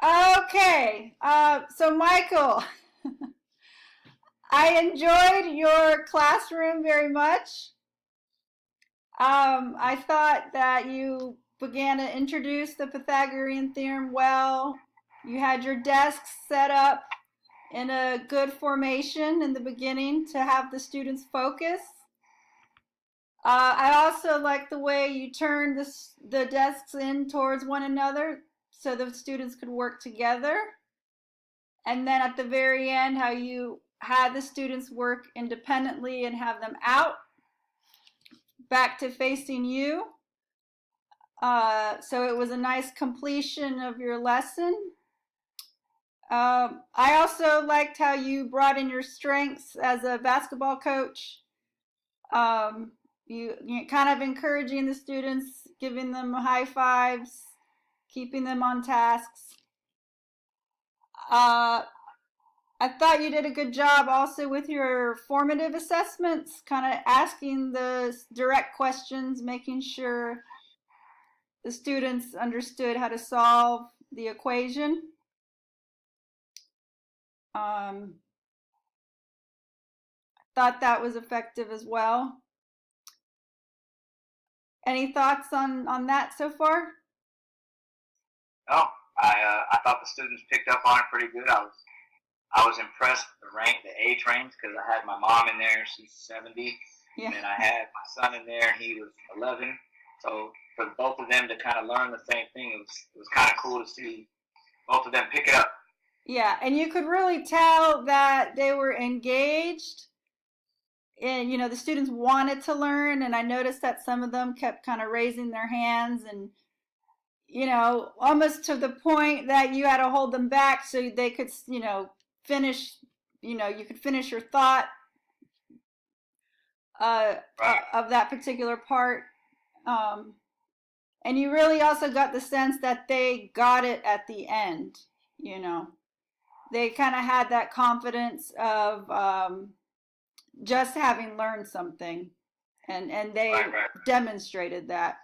Okay. So Michael, I enjoyed your classroom very much. I thought that you began to introduce the Pythagorean theorem well. You had your desks set up in a good formation in the beginning to have the students focus. I also like the way you turned the desks in towards one another so the students could work together. And then at the very end, how you had the students work independently and have them out back to facing you. So it was a nice completion of your lesson. I also liked how you brought in your strengths as a basketball coach. You kind of encouraging the students, giving them high fives, keeping them on tasks. I thought you did a good job also with your formative assessments, kind of asking the direct questions, making sure the students understood how to solve the equation. I thought that was effective as well. Any thoughts on that so far? No, I thought the students picked up on it pretty good. I was impressed with the age range, because I had my mom in there, she's 70, Yeah. and then I had my son in there, and he was 11. So for both of them to kind of learn the same thing, it was kind of cool to see both of them pick it up. Yeah, and you could really tell that they were engaged and the students wanted to learn, and I noticed that some of them kept kind of raising their hands and almost to the point that you had to hold them back so they could finish, you could finish your thought Right. of that particular part. And you really also got the sense that they got it at the end. They kind of had that confidence of just having learned something, and they Right. demonstrated that.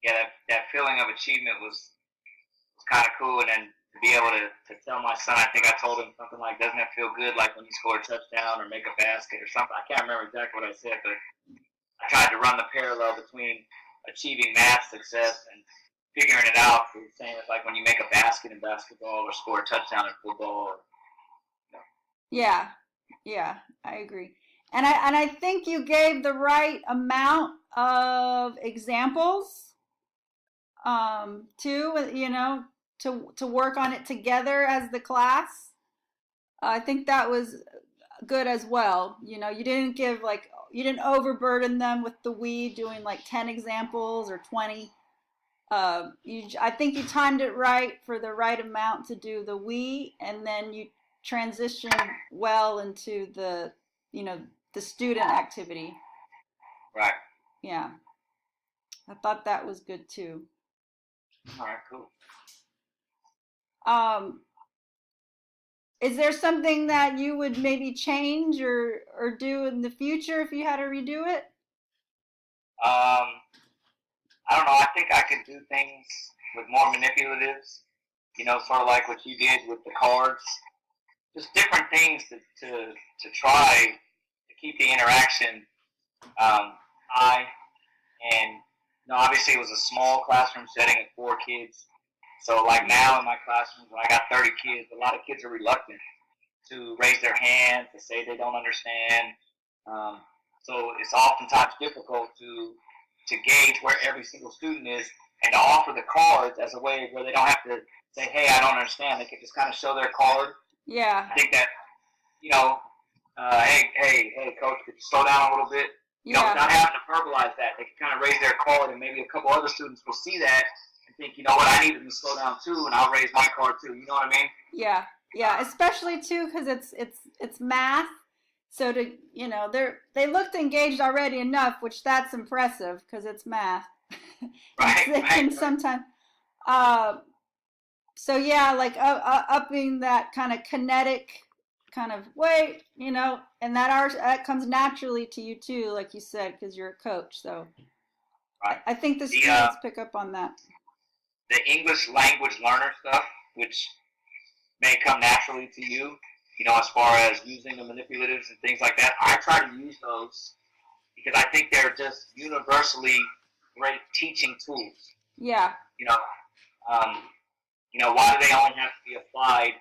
Yeah, that feeling of achievement was kind of cool, and then to be able to tell my son, I think I told him something like, "Doesn't it feel good like when you score a touchdown or make a basket or something?" I can't remember exactly what I said, but I tried to run the parallel between achieving math success and figuring it out. Saying it's like when you make a basket in basketball or score a touchdown in football. You know. Yeah, yeah, I agree. And I think you gave the right amount of examples too, to work on it together as the class. I think that was good as well. You didn't you didn't overburden them with the we doing like 10 examples or 20. I think you timed it right for the right amount to do the we, and then you transition well into the student activity. Right. Yeah, I thought that was good too. All right. Cool. Um, is there something that you would maybe change or do in the future if you had to redo it? Um, I don't know. I think I could do things with more manipulatives. Sort of like what you did with the cards. Just different things to try to keep the interaction high. And obviously it was a small classroom setting of 4 kids. So like now in my classrooms, when I got 30 kids, a lot of kids are reluctant to raise their hand, to say they don't understand. Um, so it's oftentimes difficult to gauge where every single student is, and to offer the cards as a way where they don't have to say, "Hey, I don't understand." They can just kind of show their card. Yeah. I think that hey, coach, could you slow down a little bit? Yeah. Not having to verbalize that, they can kind of raise their card, and maybe a couple other students will see that and think, you know what, I need them to slow down too, and I'll raise my card too. You know what I mean? Yeah. Yeah, especially too because it's math. So they looked engaged already enough, which that's impressive because it's math. And Right, they can right. sometimes uh so yeah, like upping that kind of kinetic kind of way, and that comes naturally to you too, like you said, because you're a coach. So Right. I think the The students pick up on that. the English language learner stuff, which may come naturally to you, as far as using the manipulatives and things like that. I try to use those because I think they're just universally great teaching tools. Yeah. Why do they only have to be applied?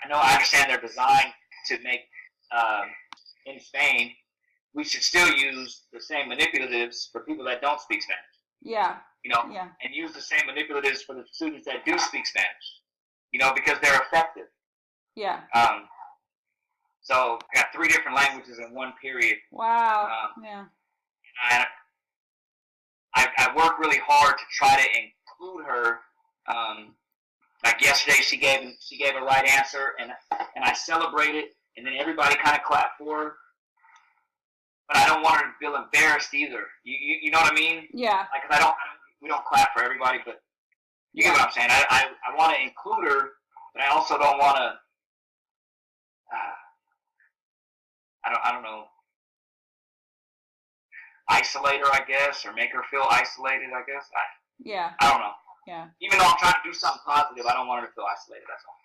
I understand they're designed to make in Spain. We should still use the same manipulatives for people that don't speak Spanish. Yeah. Yeah. And use the same manipulatives for the students that do speak Spanish. Because they're effective. Yeah. So I got 3 different languages in one period. Wow. Yeah. And I work really hard to try to include her. Like yesterday, she gave a right answer, and I celebrated, and then everybody kind of clapped for her. But I don't want her to feel embarrassed either. You know what I mean? Yeah. Like, we don't clap for everybody, but you get what I'm saying. I want to include her, but I also don't want to. I don't know. Isolate her, I guess, or make her feel isolated, I guess. Yeah. I don't know. Yeah. Even though I'm trying to do something positive, I don't want her to feel isolated. That's all.